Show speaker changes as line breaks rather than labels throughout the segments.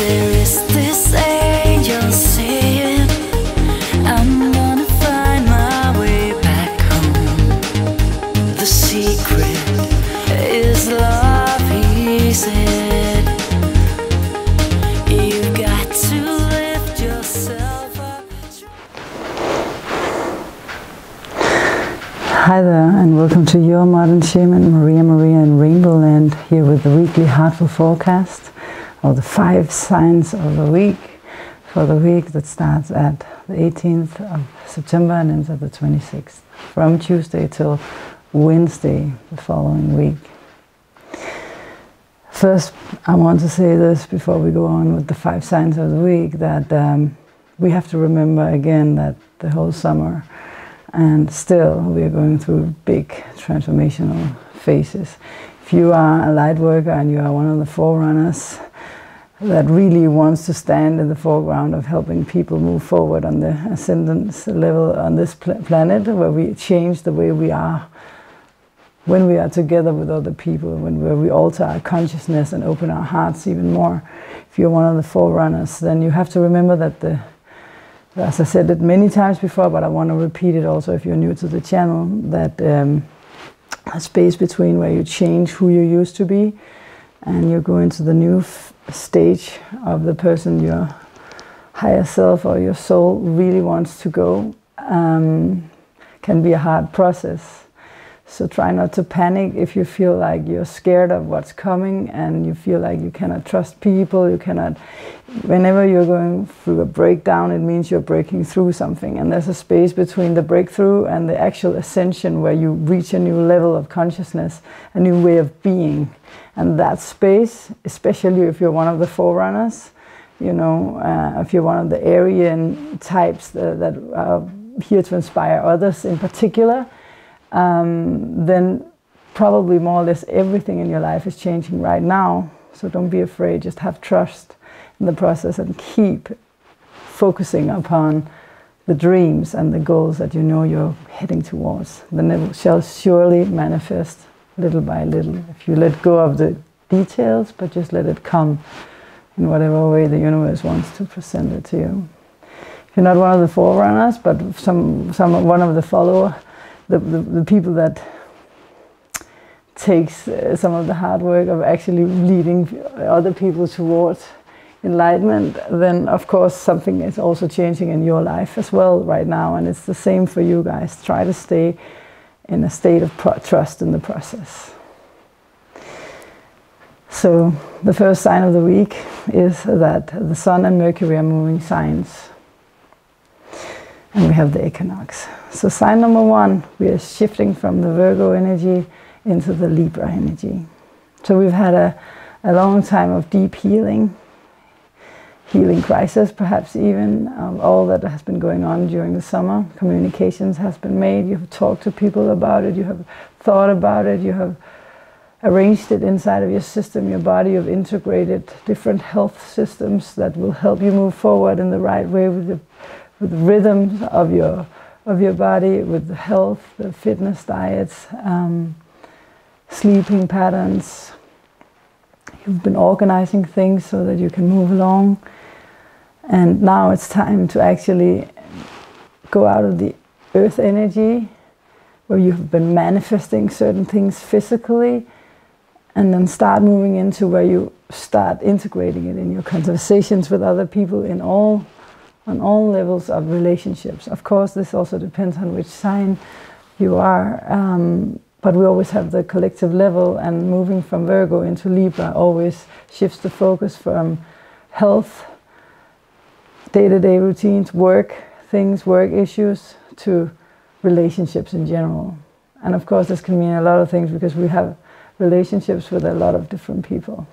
There is this angel singing, I'm gonna find my way back home. The secret is love, he said. You've got to lift yourself up.
Hi there, and welcome to your modern shaman, Maria in RainbowLand, here with the weekly Heartful forecast, or the 5 signs of the week, for the week that starts at the 18th of September and ends at the 26th, from Tuesday till Wednesday the following week. First, I want to say this before we go on with the 5 signs of the week, that we have to remember again that the whole summer, and still we are going through big transformational phases. If you are a light worker and you are one of the forerunners that really wants to stand in the foreground of helping people move forward on the ascendance level on this planet, where we change the way we are when we are together with other people, where we alter our consciousness and open our hearts even more. If you're one of the forerunners, then you have to remember that as I said it many times before, but I want to repeat it also if you're new to the channel, that a space between where you change who you used to be and you go into the new stage of the person your higher self or your soul really wants to go, can be a hard process. So try not to panic if you feel like you're scared of what's coming and you feel like you cannot trust people, you cannot. Whenever you're going through a breakdown, it means you're breaking through something. And there's a space between the breakthrough and the actual ascension where you reach a new level of consciousness, a new way of being. And that space, especially if you're one of the forerunners, you know, if you're one of the Aryan types that are here to inspire others in particular, then probably more or less everything in your life is changing right now. So don't be afraid, just have trust in the process and keep focusing upon the dreams and the goals that you know you're heading towards. Then it shall surely manifest little by little. If you let go of the details, but just let it come in whatever way the universe wants to present it to you. If you're not one of the forerunners, but one of the followers, the people that takes some of the hard work of actually leading other people towards enlightenment, then of course something is also changing in your life as well right now, and it's the same for you guys. Try to stay in a state of trust in the process. So the first sign of the week is that the Sun and Mercury are moving signs. And we have the equinox. So sign number 1, we are shifting from the Virgo energy into the Libra energy. So we've had a long time of deep healing crisis, perhaps even all that has been going on during the summer. Communications has been made, you have talked to people about it, you have thought about it, you have arranged it inside of your system, your body, you've integrated different health systems that will help you move forward in the right way with the rhythms of your body, with the health, the fitness, diets, sleeping patterns. You've been organizing things so that you can move along. And now it's time to actually go out of the earth energy, where you've been manifesting certain things physically, and then start moving into where you start integrating it in your conversations with other people on all levels of relationships. Of course, this also depends on which sign you are, but we always have the collective level, and moving from Virgo into Libra always shifts the focus from health, day-to-day routines, work things, work issues, to relationships in general. And of course, this can mean a lot of things because we have relationships with a lot of different people.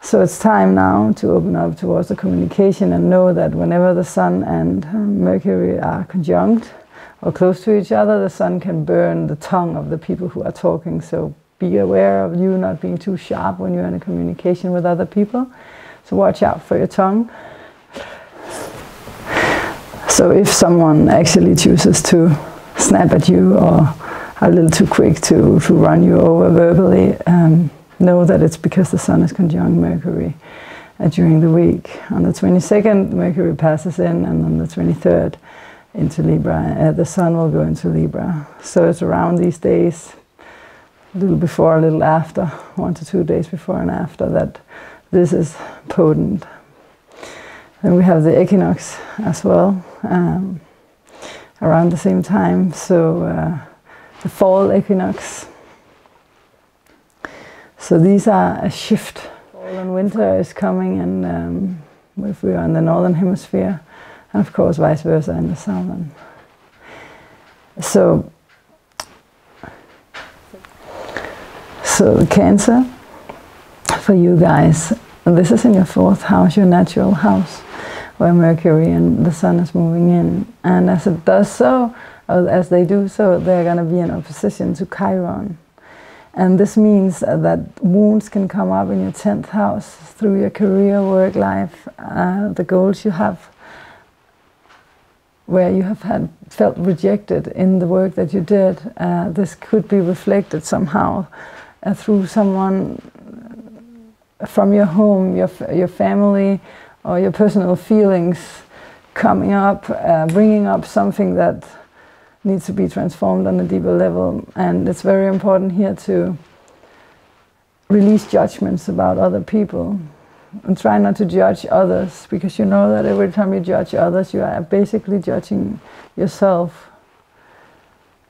So it's time now to open up towards the communication and know that whenever the Sun and Mercury are conjunct or close to each other, the Sun can burn the tongue of the people who are talking. So be aware of you not being too sharp when you're in a communication with other people. So watch out for your tongue. So if someone actually chooses to snap at you or are a little too quick to run you over verbally, know that it's because the Sun is conjunct Mercury during the week. On the 22nd, Mercury passes in, and on the 23rd into Libra. The Sun will go into Libra. So it's around these days, a little before, a little after, 1 to 2 days before and after, that this is potent. Then we have the equinox as well, around the same time. So the fall equinox. So these are a shift. Fall and winter is coming, and if we are in the northern hemisphere, and of course vice versa in the southern. So Cancer, for you guys, this is in your 4th house, your natural house, where Mercury and the Sun is moving in. And as it does so, as they do so, they're going to be in opposition to Chiron. And this means that wounds can come up in your 10th house through your career, work life, the goals you have, where you have felt rejected in the work that you did. This could be reflected somehow through someone from your home, your family, or your personal feelings coming up, bringing up something that needs to be transformed on a deeper level. And it's very important here to release judgments about other people and try not to judge others, because you know that every time you judge others, you are basically judging yourself.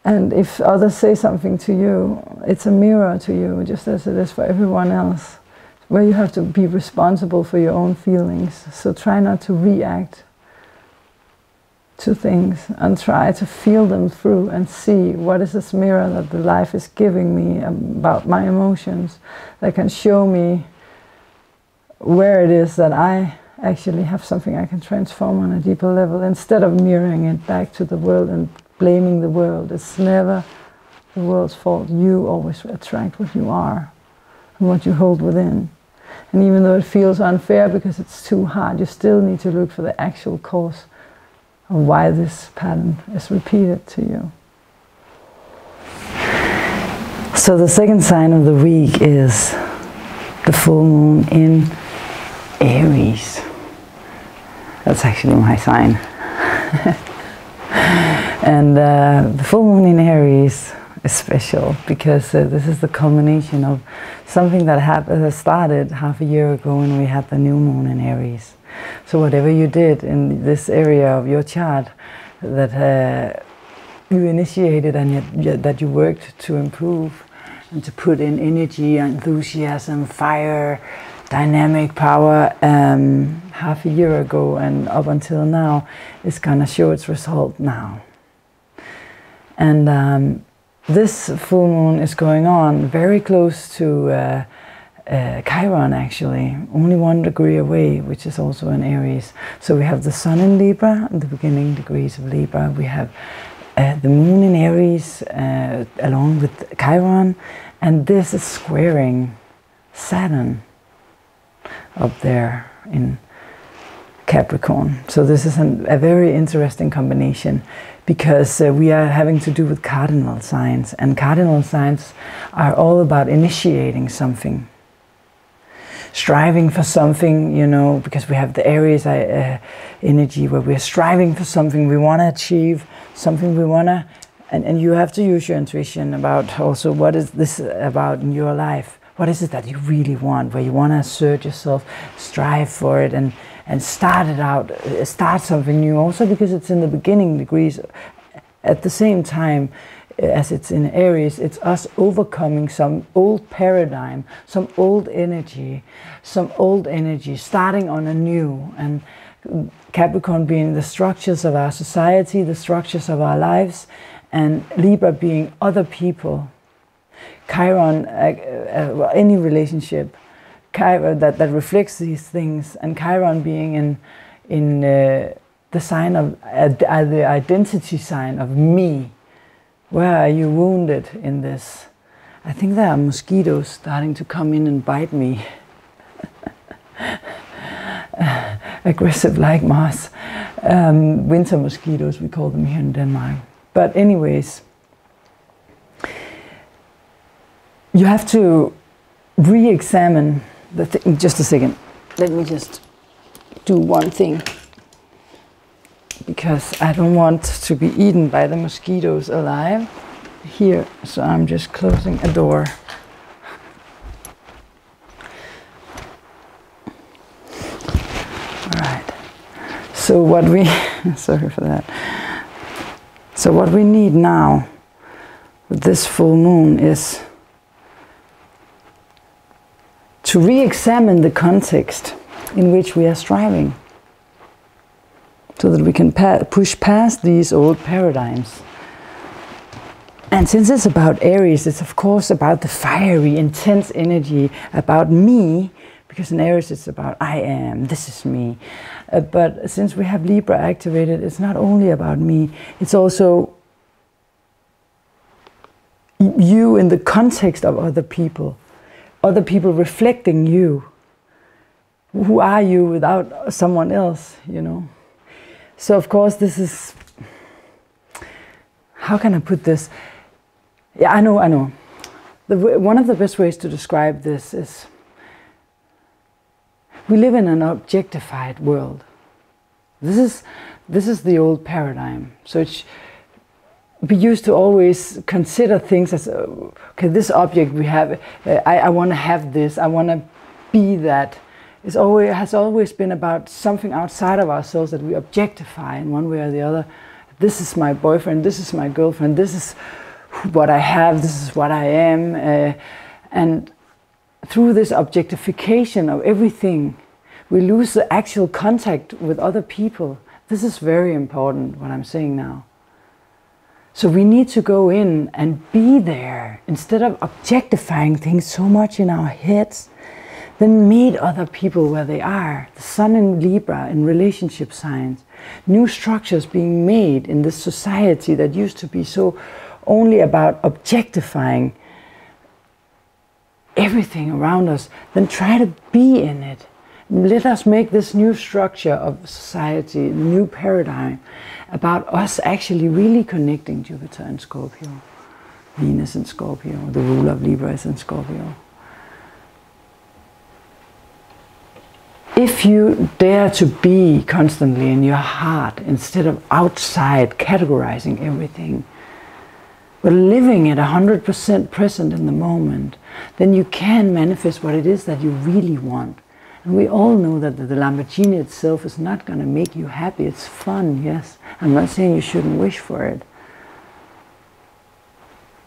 And if others say something to you, it's a mirror to you, just as it is for everyone else, where you have to be responsible for your own feelings. So try not to react to things, and try to feel them through and see what is this mirror that the life is giving me about my emotions, that can show me where it is that I actually have something I can transform on a deeper level, instead of mirroring it back to the world and blaming the world. It's never the world's fault. You always attract what you are and what you hold within. And even though it feels unfair because it's too hard, you still need to look for the actual cause of why this pattern is repeated to you. So the second sign of the week is the full moon in Aries. That's actually my sign. And the full moon in Aries is special because this is the culmination of something that started half a year ago when we had the new moon in Aries. So whatever you did in this area of your chart that you initiated and that you worked to improve and to put in energy, enthusiasm, fire, dynamic power half a year ago and up until now is going to show its result now. And this full moon is going on very close to Chiron, actually, only 1 degree away, which is also in Aries. So we have the Sun in Libra, the beginning degrees of Libra. We have the moon in Aries along with Chiron, and this is squaring Saturn up there in Capricorn. So this is a very interesting combination, because we are having to do with cardinal signs, and cardinal signs are all about initiating something, striving for something, you know, because we have the Aries energy where we're striving for something, we want to achieve something, we want to, and you have to use your intuition about also what is this about in your life. What is it that you really want, where you want to assert yourself, strive for it, and start something new, also because it's in the beginning degrees. At the same time as it's in Aries, it's us overcoming some old paradigm, some old energy, starting on a new. And Capricorn being the structures of our society, the structures of our lives, and Libra being other people. Chiron, any relationship that reflects these things, and Chiron being in the sign of the identity sign of me. Where are you wounded in this? I think there are mosquitoes starting to come in and bite me. Aggressive like Mars. Winter mosquitoes, we call them here in Denmark. But anyways, you have to re-examine the thing. Just a second. Let me just do one thing, because I don't want to be eaten by the mosquitoes alive here, so I'm just closing a door. All right. So what we sorry for that. So what we need now with this full moon is to re-examine the context in which we are striving, so that we can push past these old paradigms. And since it's about Aries, it's of course about the fiery, intense energy, about me, because in Aries it's about I am, this is me. But since we have Libra activated, it's not only about me, it's also you in the context of other people reflecting you. Who are you without someone else, you know? So of course this is, how can I put this? Yeah, I know. One of the best ways to describe this is, we live in an objectified world. This is the old paradigm. So we used to always consider things as, okay, this object we have, I want to have this, I want to be that. It has always been about something outside of ourselves that we objectify in one way or the other. This is my boyfriend, this is my girlfriend, this is what I have, this is what I am. And through this objectification of everything, we lose the actual contact with other people. This is very important, what I'm saying now. So we need to go in and be there, instead of objectifying things so much in our heads. Then meet other people where they are. The Sun in Libra, in relationship signs. New structures being made in this society that used to be so only about objectifying everything around us. Then try to be in it. Let us make this new structure of society, new paradigm, about us actually really connecting Jupiter and Scorpio, Venus and Scorpio, the ruler of Libra is in Scorpio. If you dare to be constantly in your heart instead of outside categorizing everything, but living at 100% present in the moment, then you can manifest what it is that you really want. And we all know that the Lamborghini itself is not going to make you happy. It's fun, yes. I'm not saying you shouldn't wish for it.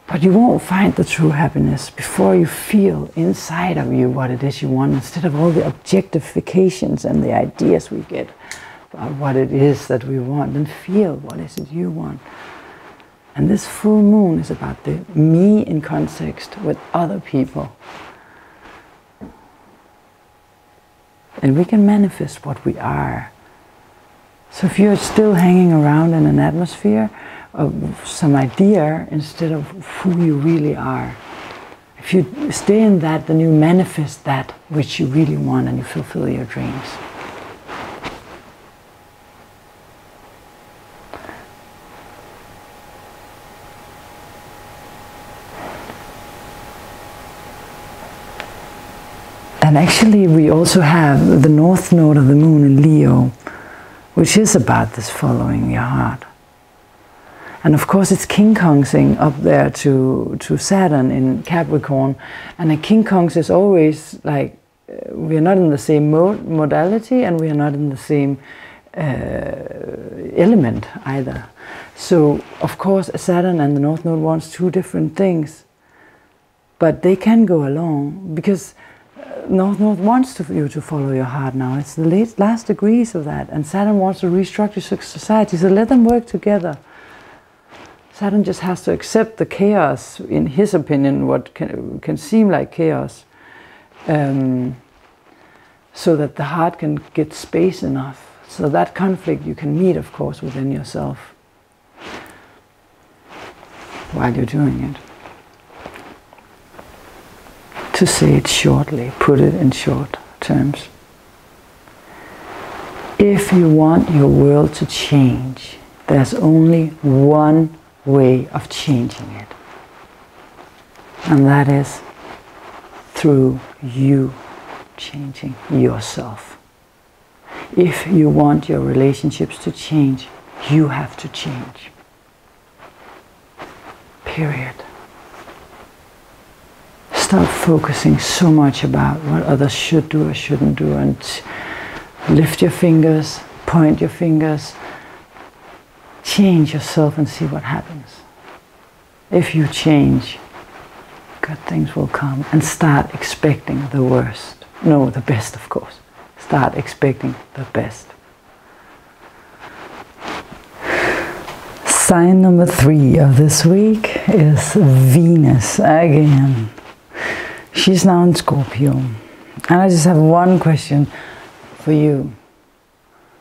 But you won't find the true happiness before you feel inside of you what it is you want, instead of all the objectifications and the ideas we get about what it is that we want. Then feel what is it you want. And this full moon is about the me in context with other people. And we can manifest what we are. So if you're still hanging around in an atmosphere of some idea instead of who you really are, if you stay in that, then you manifest that which you really want and you fulfill your dreams. And actually we also have the north node of the moon in Leo, which is about this following your heart. And of course it's King Kongsing up there to Saturn in Capricorn. And a King Kongs is always like, we are not in the same modality, and we are not in the same element either. So of course Saturn and the north node wants two different things. But they can go along, because North Node wants you to follow your heart now. It's the last degrees of that. And Saturn wants to restructure society, so let them work together. Saturn just has to accept the chaos, in his opinion, what can seem like chaos, so that the heart can get space enough. So that conflict you can meet, of course, within yourself while you're doing it. To say it shortly, put it in short terms. If you want your world to change, there's only one way of changing it. And that is through you changing yourself. If you want your relationships to change, you have to change. Period. Stop focusing so much about what others should do or shouldn't do, and lift your fingers, point your fingers, change yourself and see what happens. If you change, good things will come, and start expecting the worst. No, the best, of course. Start expecting the best. Sign number 3 of this week is Venus again. She's now in Scorpio. And I just have one question for you.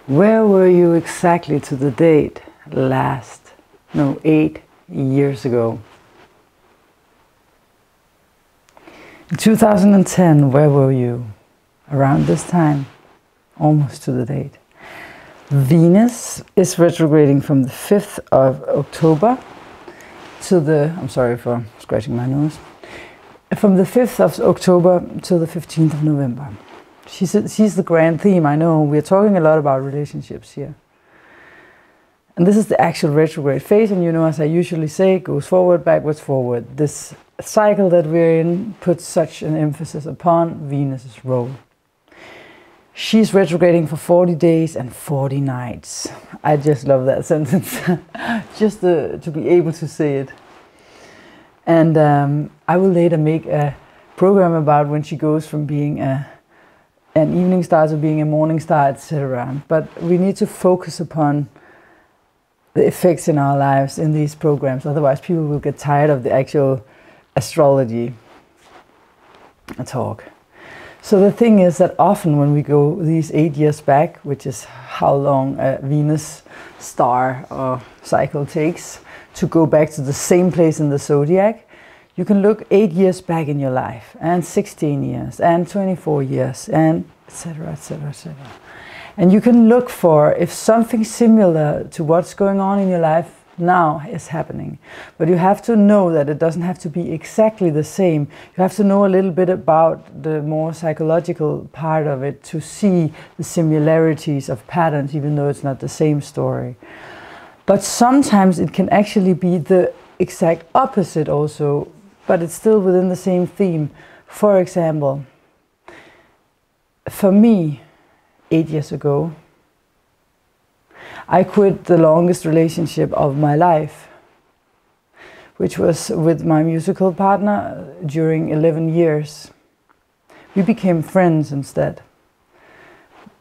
Where were you exactly to the date 8 years ago? In 2010, where were you? Around this time, almost to the date. Venus is retrograding from the 5th of October to the, I'm sorry for scratching my nose, from the 5th of October to the 15th of November. She's the grand theme, I know. We're talking a lot about relationships here. And this is the actual retrograde phase, and you know, as I usually say, it goes forward, backwards, forward. This cycle that we're in puts such an emphasis upon Venus's role. She's retrograding for 40 days and 40 nights. I just love that sentence, just to be able to say it. And I will later make a program about when she goes from being an evening star to being a morning star, etc. But we need to focus upon the effects in our lives in these programs. Otherwise, people will get tired of the actual astrology talk. So the thing is that often when we go these 8 years back, which is how long a Venus star or cycle takes to go back to the same place in the zodiac, you can look 8 years back in your life, and 16 years, and 24 years, and etc., etc., etc. And you can look for if something similar to what's going on in your life now is happening. But you have to know that it doesn't have to be exactly the same. You have to know a little bit about the more psychological part of it to see the similarities of patterns, even though it's not the same story. But sometimes it can actually be the exact opposite also, but it's still within the same theme. For example, for me, 8 years ago, I quit the longest relationship of my life, which was with my musical partner during 11 years. We became friends instead.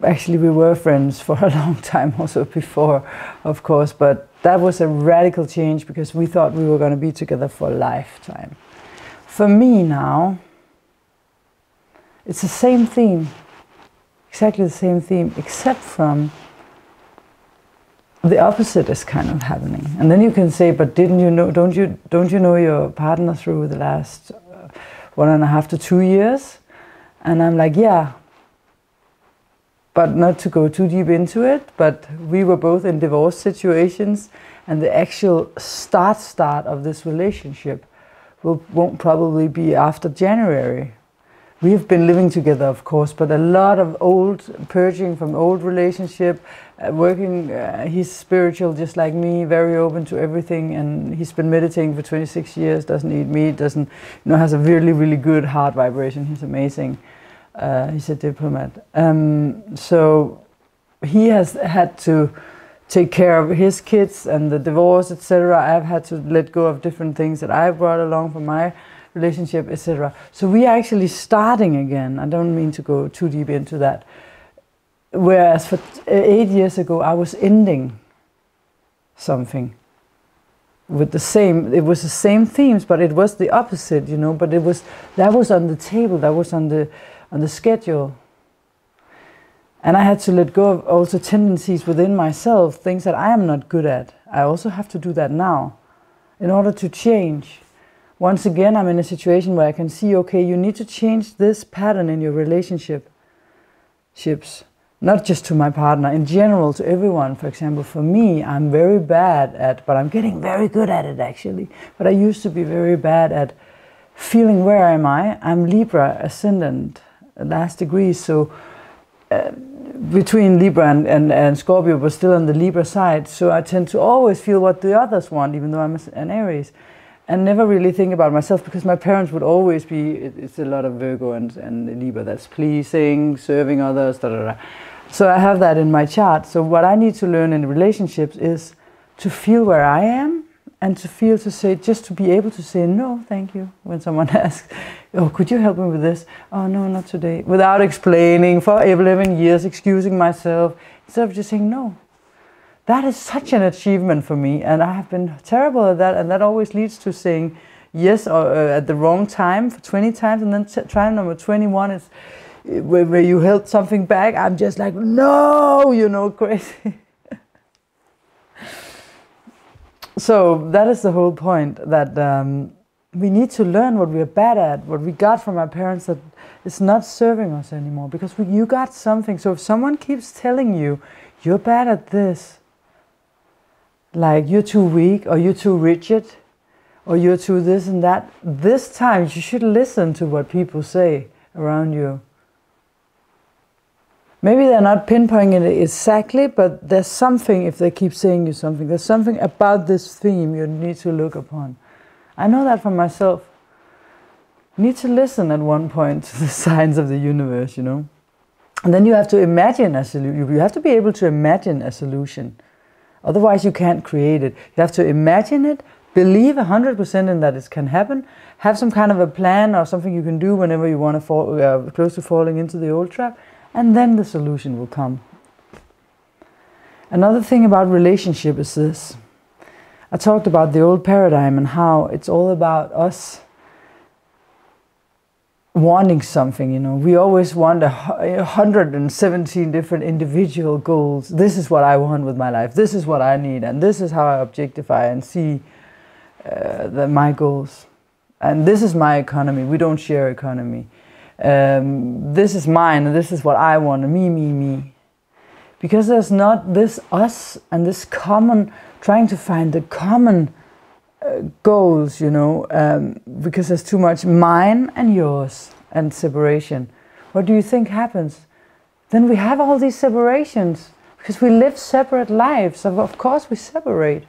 Actually, we were friends for a long time also before, of course, but that was a radical change because we thought we were going to be together for a lifetime. For me now, it's the same theme, exactly the same theme, except from the opposite is kind of happening. And then you can say, but didn't you know, don't you know your partner through the last 1.5 to 2 years? And I'm like, yeah, but not to go too deep into it, but we were both in divorce situations, and the actual start of this relationship won't probably be after January. We have been living together, of course, but a lot of purging from old relationship, working, he's spiritual just like me, very open to everything, and he's been meditating for 26 years, doesn't eat meat, doesn't, has a really, really good heart vibration, he's amazing. He's a diplomat. So he has had to take care of his kids and the divorce, etc. I've had to let go of different things that I brought along from my relationship, etc. So we are actually starting again. I don't mean to go too deep into that. Whereas for 8 years ago, I was ending something with the same, it was the same themes, but it was the opposite, but that was on the table, that was on the schedule. And I had to let go of also tendencies within myself, things that I am not good at. I also have to do that now in order to change. Once again, I'm in a situation where I can see, okay, you need to change this pattern in your relationships, not just to my partner, in general, to everyone. For example, for me, I'm very bad at, but I'm getting very good at it actually, but I used to be very bad at feeling where am I? I'm Libra ascendant, last degree, so between Libra and Scorpio, but still on the Libra side. So I tend to always feel what the others want, even though I'm an Aries, and never really think about myself, because my parents would always be, it's a lot of Virgo and Libra, that's pleasing, serving others, da, da, da. So I have that in my chart. So what I need to learn in relationships is to feel where I am, and to feel, to say, just to be able to say no, thank you, when someone asks, oh, could you help me with this? Oh, no, not today. Without explaining for 11 years, excusing myself, instead of just saying no. That is such an achievement for me, and I have been terrible at that, and that always leads to saying yes or at the wrong time for 20 times, and then try number 21 is where you held something back. I'm just like, no, you know, crazy. So that is the whole point, that we need to learn what we are bad at, what we got from our parents that is not serving us anymore, because you got something. So if someone keeps telling you, you're bad at this, like you're too weak, or you're too rigid, or you're too this and that, this time you should listen to what people say around you. Maybe they're not pinpointing it exactly, but there's something, if they keep saying you something, there's something about this theme you need to look upon. I know that from myself. You need to listen at one point to the signs of the universe, you know. And then you have to imagine a solution. You have to be able to imagine a solution. Otherwise you can't create it. You have to imagine it, believe 100% in that it can happen, have some kind of a plan or something you can do whenever you want to fall, close to falling into the old trap, and then the solution will come. Another thing about relationship is this. I talked about the old paradigm and how it's all about us wanting something, you know. We always want 117 different individual goals. This is what I want with my life. This is what I need. And this is how I objectify and see my goals. And this is my economy. We don't share economy. This is mine, and this is what I want, me. Because there's not this us and this common, trying to find the common goals, you know, because there's too much mine and yours and separation. What do you think happens? Then we have all these separations, because we live separate lives, so of course we separate.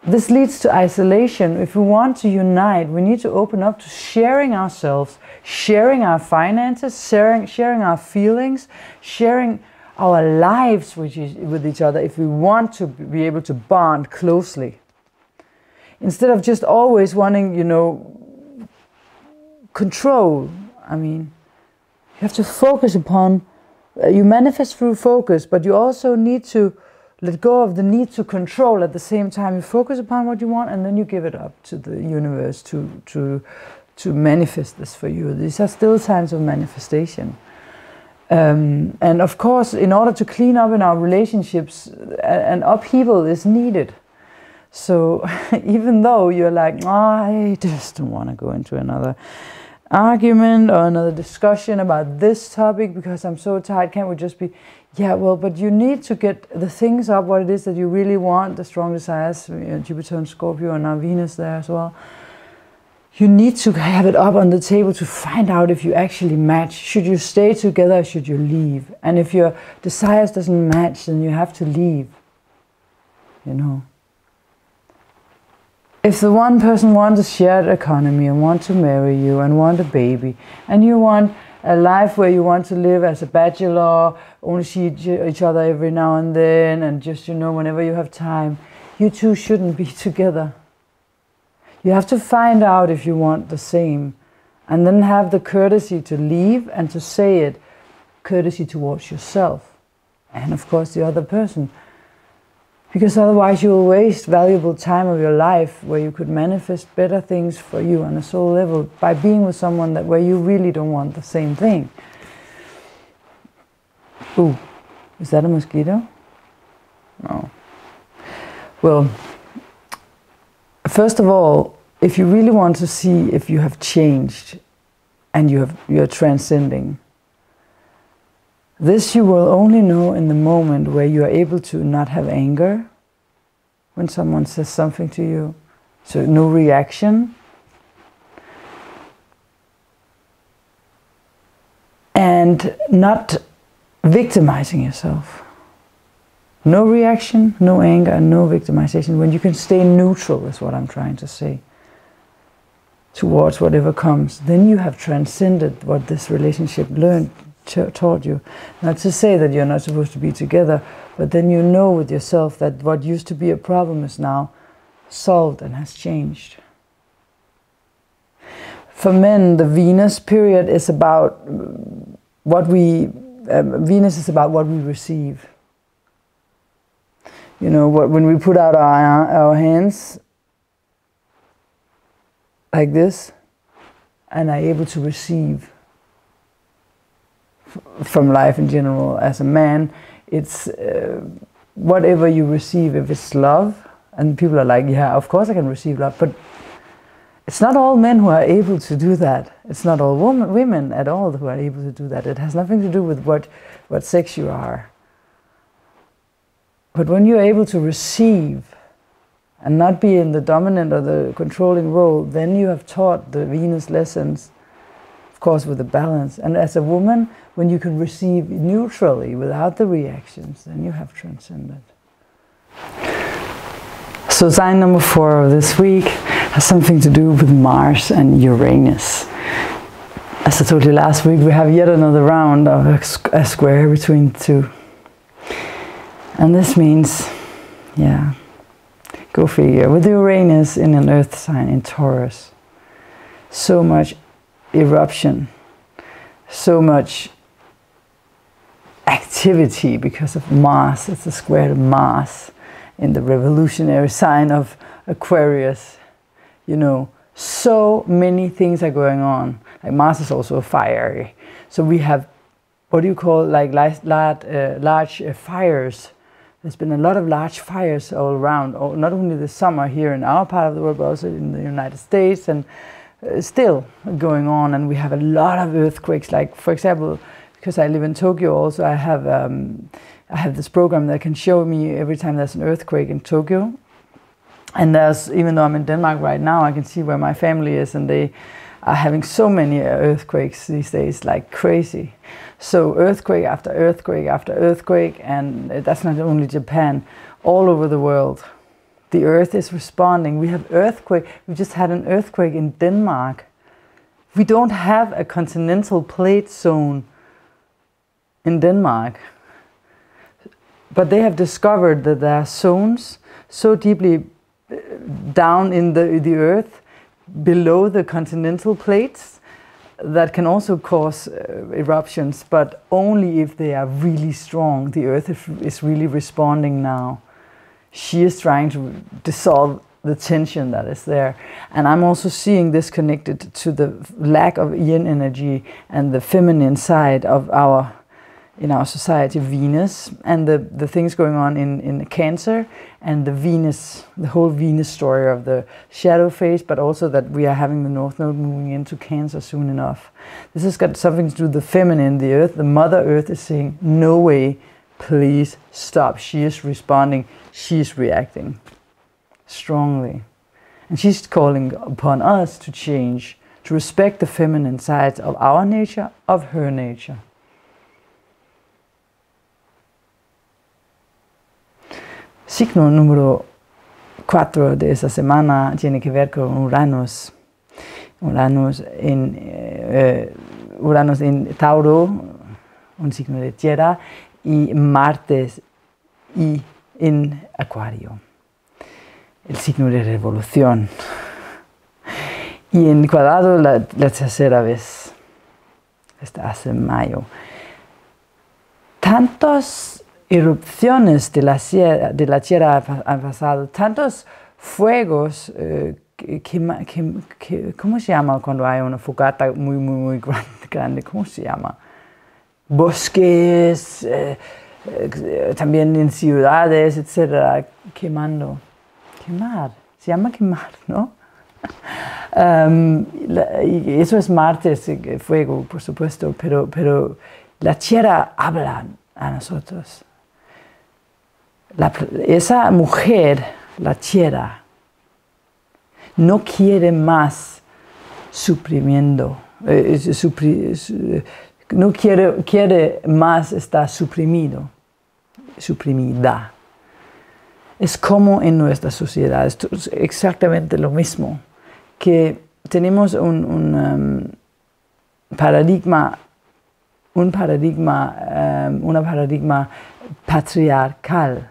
This leads to isolation. If we want to unite, we need to open up to sharing ourselves, sharing our finances, sharing our feelings, sharing our lives with each other, if we want to be able to bond closely. Instead of just always wanting, you know, control. I mean, you have to focus upon, you manifest through focus, but you also need to let go of the need to control at the same time. You focus upon what you want, and then you give it up to the universe to manifest this for you. These are still times of manifestation. And of course, in order to clean up in our relationships, an upheaval is needed. So even though you're like, oh, I just don't want to go into another argument or another discussion about this topic because I'm so tired, can't we just be, yeah, well, but you need to get the things up, what it is that you really want, the strong desires, Jupiter and Scorpio and now Venus there as well. You need to have it up on the table to find out if you actually match. Should you stay together or should you leave? And if your desires doesn't match, then you have to leave, you know. If the one person wants a shared economy and want to marry you and want a baby, and you want a life where you want to live as a bachelor, only see each other every now and then, and just, you know, whenever you have time, you two shouldn't be together. You have to find out if you want the same, and then have the courtesy to leave and to say it, courtesy towards yourself, and of course the other person. Because otherwise you will waste valuable time of your life where you could manifest better things for you on a soul level by being with someone where you really don't want the same thing. Ooh, is that a mosquito? No. Well, first of all, if you really want to see if you have changed and you're transcending, this you will only know in the moment where you are able to not have anger when someone says something to you. So no reaction, and not victimizing yourself. No reaction, no anger, and no victimization. When you can stay neutral is what I'm trying to say, towards whatever comes, then you have transcended what this relationship taught you. Not to say that you're not supposed to be together, but then you know with yourself that what used to be a problem is now solved and has changed. For men, the Venus period is about what we, Venus is about what we receive. You know, when we put out our hands like this and are able to receive from life in general. As a man, it's whatever you receive. If it's love, and people are like, yeah, of course I can receive love, but it's not all men who are able to do that. It's not all women at all who are able to do that. It has nothing to do with what sex you are. But when you're able to receive and not be in the dominant or the controlling role, then you have taught the Venus lessons, of course with the balance. And as a woman, when you can receive neutrally without the reactions, then you have transcended. So sign number 4 of this week has something to do with Mars and Uranus. As I told you last week, we have yet another round of a square between the two. And this means, yeah, go figure, with Uranus in an earth sign in Taurus, so much eruption, so much activity because of Mars. It's a square to Mars in the revolutionary sign of Aquarius. You know, so many things are going on. Like Mars is also fiery. So we have, what do you call, like large fires. There's been a lot of large fires all around, not only this summer here in our part of the world, but also in the United States, and still going on. And we have a lot of earthquakes. Like, for example, because I live in Tokyo also, I have this program that can show me every time there's an earthquake in Tokyo. And there's, even though I'm in Denmark right now, I can see where my family is, and they are having so many earthquakes these days, like crazy. So earthquake after earthquake after earthquake, and that's not only Japan, all over the world. The earth is responding. We have earthquake. We just had an earthquake in Denmark. We don't have a continental plate zone in Denmark. But they have discovered that there are zones so deeply down in the earth, below the continental plates, that can also cause eruptions, but only if they are really strong. The earth is really responding now. She is trying to dissolve the tension that is there. And I'm also seeing this connected to the lack of yin energy and the feminine side of in our society, Venus, and the things going on in Cancer, and the Venus, the whole Venus story of the shadow phase, but also that we are having the North Node moving into Cancer soon enough. This has got something to do with the feminine, the earth. The Mother Earth is saying, no way, please stop. She is responding, she is reacting strongly. And she's calling upon us to change, to respect the feminine sides of our nature, of her nature. Signo número 4 de esa semana tiene que ver con Uranus. Uranus en Tauro, un signo de tierra, y Marte y en Acuario, el signo de revolución. Y en cuadrado la tercera vez, hasta hace mayo. Tantos erupciones de la Tierra han pasado, tantos fuegos, ¿cómo se llama cuando hay una fogata muy grande? ¿Cómo se llama? Bosques, también en ciudades, etcétera, quemando. Quemar, se llama quemar, ¿no? Y eso es Marte, es fuego, por supuesto, pero la Tierra habla a nosotros. Esa mujer, la Tierra, no quiere más suprimiendo, no quiere más, está suprimido, suprimida. Es como en nuestra sociedad, esto es exactamente lo mismo, que tenemos una paradigma patriarcal.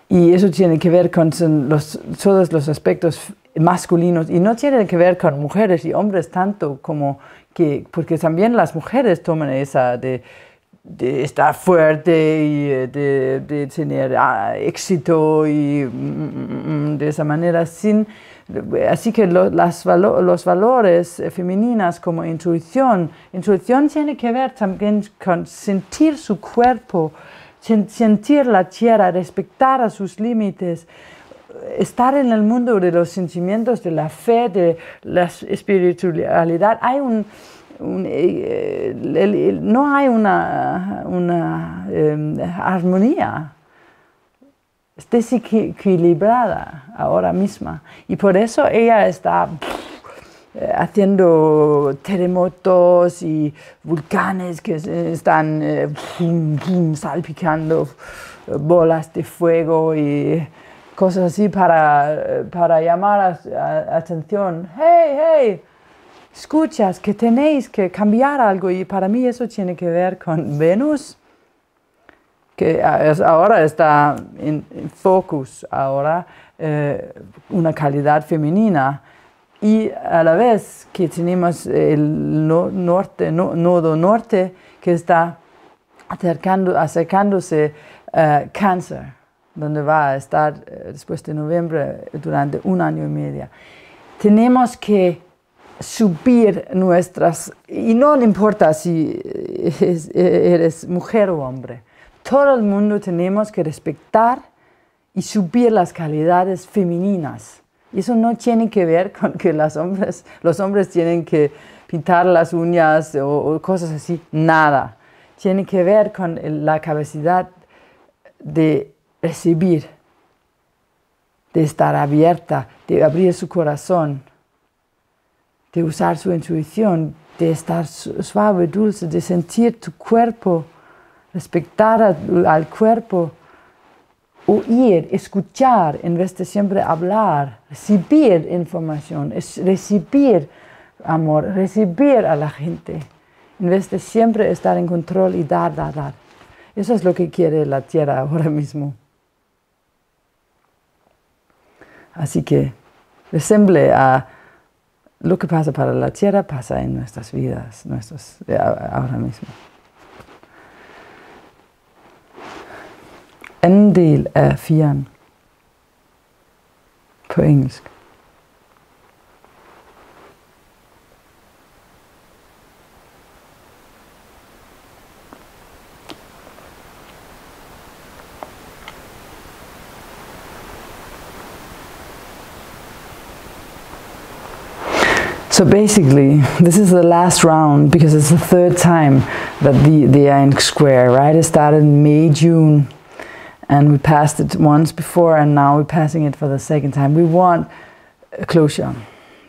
Y eso tiene que ver con todos los aspectos masculinos, y no tiene que ver con mujeres y hombres tanto como que, porque también las mujeres toman esa de estar fuerte y de tener éxito y de esa manera, así que los valores femeninos como intuición tiene que ver también con sentir su cuerpo, sentir la tierra, respetar a sus límites, estar en el mundo de los sentimientos, de la fe, de la espiritualidad. Hay no hay una armonía. Es desequilibrada ahora misma. Y por eso ella está haciendo terremotos y volcanes que están salpicando bolas de fuego y cosas así para llamar atención. ¡Hey! Escuchas que tenéis que cambiar algo, y para mí eso tiene que ver con Venus, que ahora está en focus, una calidad femenina, y a la vez que tenemos el nodo norte que está acercándose Cáncer, donde va a estar después de noviembre durante 1 año y medio. Tenemos que subir y no importa si eres mujer o hombre, todo el mundo tenemos que respetar y subir las calidades femeninas. Y eso no tiene que ver con que los hombres tienen que pintar las uñas o cosas así, nada. Tiene que ver con la capacidad de recibir, de estar abierta, de abrir su corazón, de usar su intuición, de estar suave, dulce, de sentir tu cuerpo, respetar al cuerpo, oír, escuchar en vez de siempre hablar, recibir información, recibir amor, recibir a la gente, en vez de siempre estar en control y dar. Eso es lo que quiere la Tierra ahora mismo. Así que resemble a lo que pasa para la Tierra, pasa en nuestras vidas, ahora mismo. En del af 4 på engelsk. So basically, this is the last round because it's the 3rd time that they are in square, right? It started in May, June, and we passed it once before, and now we're passing it for the 2nd time. We want closure.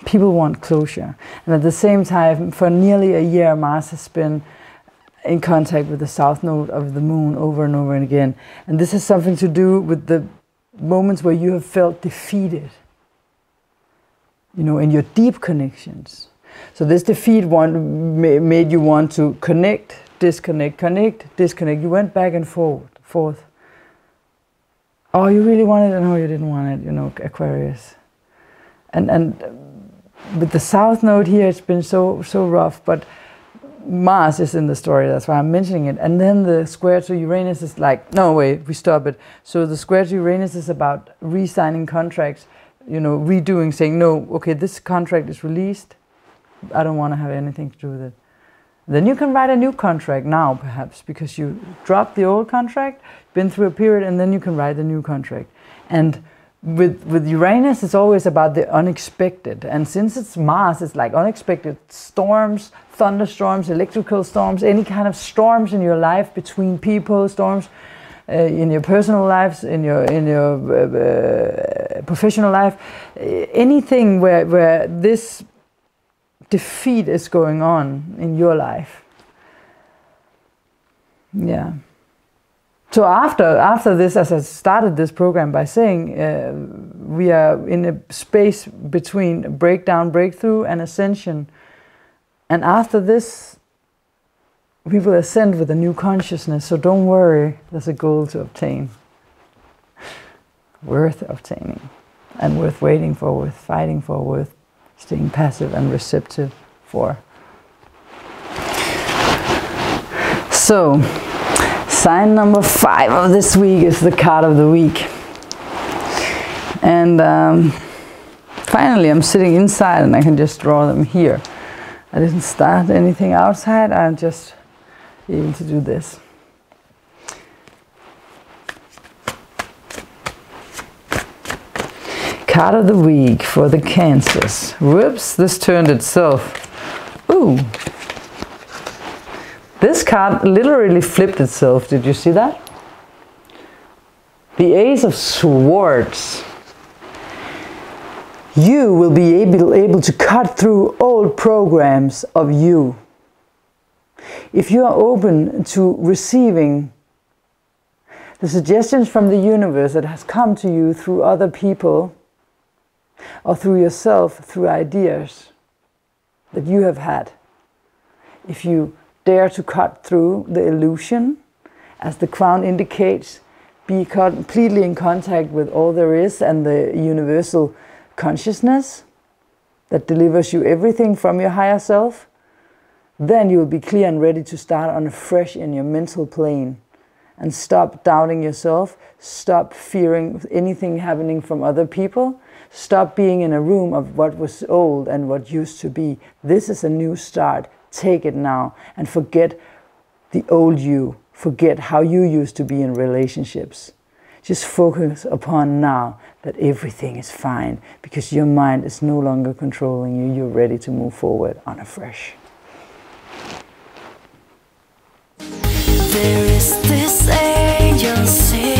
People want closure. And at the same time, for nearly a year, Mars has been in contact with the south node of the moon over and over and again. And this has something to do with the moments where you have felt defeated, you know, in your deep connections. So this defeat made you want to connect, disconnect, connect, disconnect. You went back and forth. Oh, you really wanted it? No, you didn't want it, you know, Aquarius. And with the south node here, it's been so rough, but Mars is in the story, that's why I'm mentioning it. And then the square to Uranus is like, no, wait, we stop it. So the square to Uranus is about re-signing contracts, you know, redoing, saying, no, okay, this contract is released. I don't want to have anything to do with it. Then you can write a new contract now, perhaps, because you dropped the old contract, been through a period, and then you can write a new contract. And with Uranus, it's always about the unexpected. And since it's Mars, it's like unexpected storms, thunderstorms, electrical storms, any kind of storms in your life between people, storms in your personal lives, in your professional life, anything where this defeat is going on in your life. Yeah. So after this, as I started this program by saying, we are in a space between breakdown, breakthrough, and ascension. And after this, we will ascend with a new consciousness. So don't worry, there's a goal to obtain. Worth obtaining, and worth waiting for, worth fighting for, worth staying passive and receptive for. So, sign number 5 of this week is the card of the week. And finally I'm sitting inside and I can just draw them here. I didn't start anything outside, I'm just able to do this. Card of the week for the Cancers. Whoops, this turned itself. Ooh. This card literally flipped itself. Did you see that? The Ace of Swords. You will be able to cut through old programs of you. If you are open to receiving the suggestions from the universe that has come to you through other people, or through yourself, through ideas that you have had. If you dare to cut through the illusion, as the crown indicates, be completely in contact with all there is and the universal consciousness that delivers you everything from your higher self, then you will be clear and ready to start on afresh in your mental plane. And stop doubting yourself, stop fearing anything happening from other people, stop being in a room of what was old and what used to be. This is a new start. Take it now and forget the old you. Forget how you used to be in relationships. Just focus upon now that everything is fine because your mind is no longer controlling you. You're ready to move forward on afresh.
There is this angel singing.